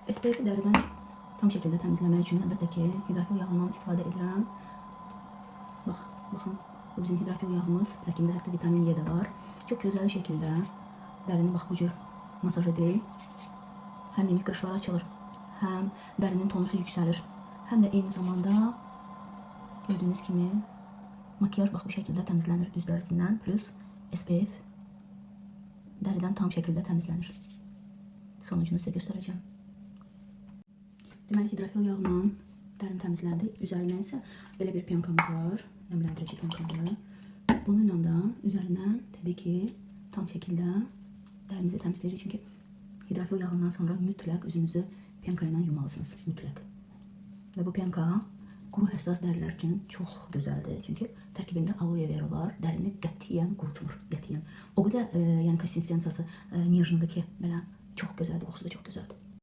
SPF dəridən tam şəkildə təmizləmək üçün əlbəttə ki, hidrofil yağından istifadə edirəm. Baxın, bu bizim hidrofil yağımız. Tərkibində hətta vitamin E də var. Çox gözəl şəkildə dərini bax bu cür masaj edir. Həm mimik qırışları açılır, həm dərinin tonusu yüksəlir, həm də eyni zamanda gördüyünüz kimi makiyaj bax bu şəkildə təmizlənir üz dərisindən, plus SPF dəridən tam şəkildə təmizlənir. Sonucunu sizə göstərəcəm. Deməli, hidrofil yağla dərim təmizləndi. Üzərindən isə belə bir pyankamız var, nəmləndirici pyankamız. Bununla da üzərindən təbii ki, tam şəkildə dərimizi təmizləyirik. Çünki hidrofil yağından sonra mütləq üzünüzü pyanka ilə yumalısınız, mütləq. Və bu pyanka quru həssas dərilər üçün çox gözəldir. Çünki tərkibində aloe vera var, dərini qətiyyən qurutmur, qətiyyən. O qədər yəni konsistensiyası nejnidir ki, belə çox gözəldir, qoxusu da çox gözəldir.